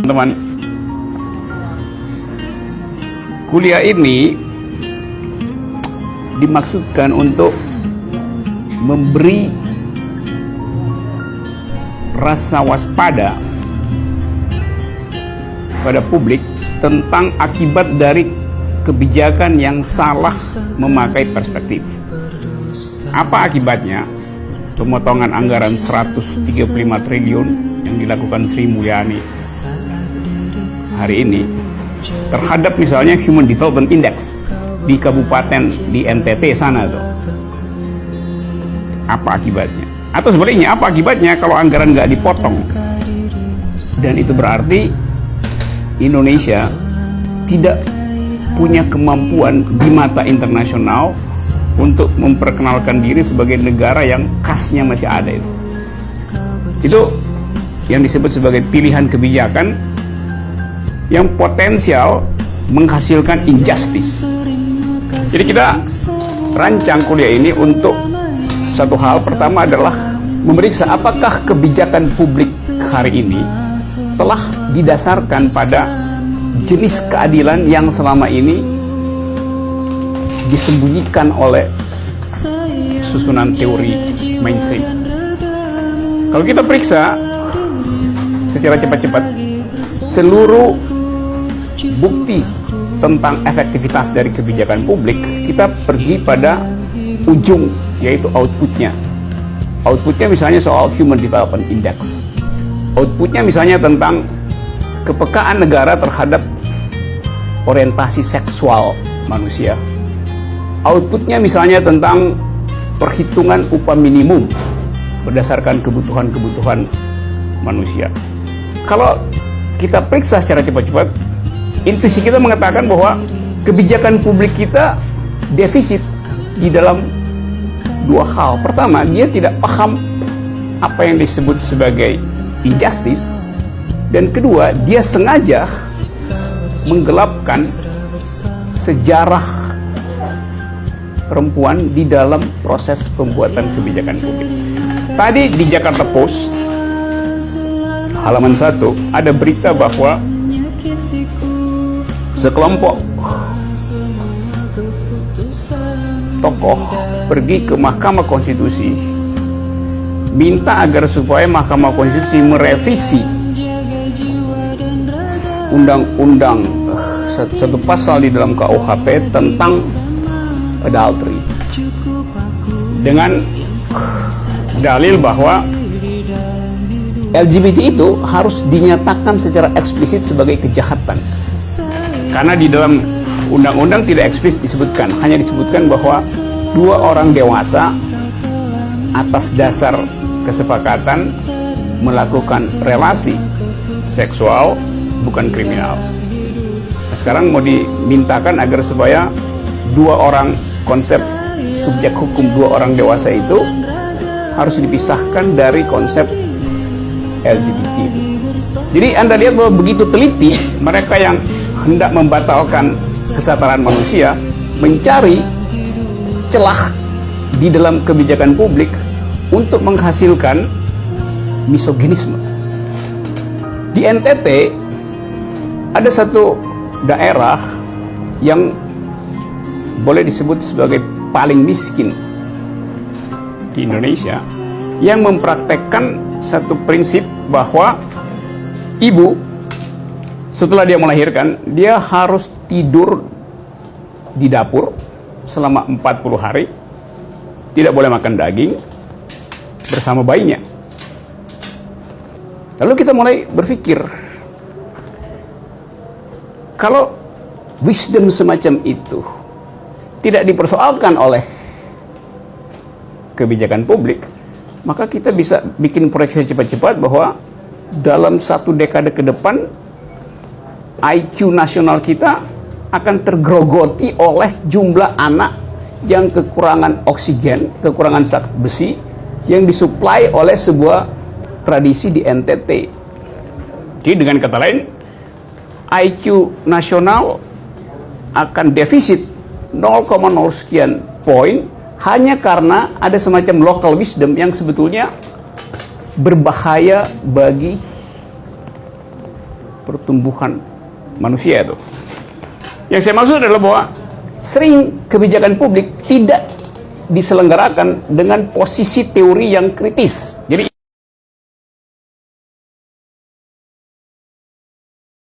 Teman, kuliah ini dimaksudkan untuk memberi rasa waspada pada publik tentang akibat dari kebijakan yang salah memakai perspektif. Apa akibatnya? Pemotongan anggaran 135 triliun yang dilakukan Sri Mulyani hari ini terhadap misalnya Human Development Index di kabupaten di NTT sana tuh. Apa akibatnya? Atau sebaliknya, apa akibatnya kalau anggaran nggak dipotong? Dan itu berarti Indonesia tidak punya kemampuan di mata internasional untuk memperkenalkan diri sebagai negara yang khasnya masih ada itu. Itu yang disebut sebagai pilihan kebijakan yang potensial menghasilkan injustice. Jadi kita rancang kuliah ini untuk satu hal. Pertama adalah memeriksa apakah kebijakan publik hari ini telah didasarkan pada jenis keadilan yang selama ini disembunyikan oleh susunan teori mainstream. Kalau kita periksa secara cepat-cepat seluruh bukti tentang efektivitas dari kebijakan publik, kita pergi pada ujung, yaitu outputnya. Outputnya misalnya soal Human Development Index. Outputnya misalnya tentang kepekaan negara terhadap orientasi seksual manusia. Outputnya misalnya tentang perhitungan upah minimum berdasarkan kebutuhan-kebutuhan manusia. Kalau kita periksa secara cepat-cepat, intuisi kita mengatakan bahwa kebijakan publik kita defisit di dalam dua hal. Pertama, dia tidak paham apa yang disebut sebagai injustice, dan kedua, dia sengaja menggelapkan sejarah perempuan di dalam proses pembuatan kebijakan publik. Tadi di Jakarta Post halaman 1 ada berita bahwa sekelompok tokoh pergi ke Mahkamah Konstitusi minta agar supaya Mahkamah Konstitusi merevisi undang-undang satu pasal di dalam KUHP tentang adultery dengan dalil bahwa LGBT itu harus dinyatakan secara eksplisit sebagai kejahatan, karena di dalam undang-undang tidak eksplisit disebutkan, hanya disebutkan bahwa dua orang dewasa atas dasar kesepakatan melakukan relasi seksual bukan kriminal. Nah, sekarang mau dimintakan agar supaya dua orang, konsep subjek hukum dua orang dewasa itu harus dipisahkan dari konsep LGBT. Jadi Anda lihat bahwa begitu teliti mereka yang hendak membatalkan kesetaraan manusia mencari celah di dalam kebijakan publik untuk menghasilkan misoginisme. Di NTT ada satu daerah yang boleh disebut sebagai paling miskin di Indonesia, yang mempraktekkan satu prinsip bahwa ibu setelah dia melahirkan, dia harus tidur di dapur selama 40 hari, tidak boleh makan daging bersama bayinya. Lalu kita mulai berpikir, kalau wisdom semacam itu tidak dipersoalkan oleh kebijakan publik, maka kita bisa bikin proyeksi cepat-cepat bahwa dalam satu dekade ke depan IQ nasional kita akan tergerogoti oleh jumlah anak yang kekurangan oksigen, kekurangan zat besi yang disuplai oleh sebuah tradisi di NTT. Jadi dengan kata lain, IQ nasional akan defisit 0,0 sekian poin hanya karena ada semacam local wisdom yang sebetulnya berbahaya bagi pertumbuhan manusia itu. Yang saya maksud adalah bahwa sering kebijakan publik tidak diselenggarakan dengan posisi teori yang kritis.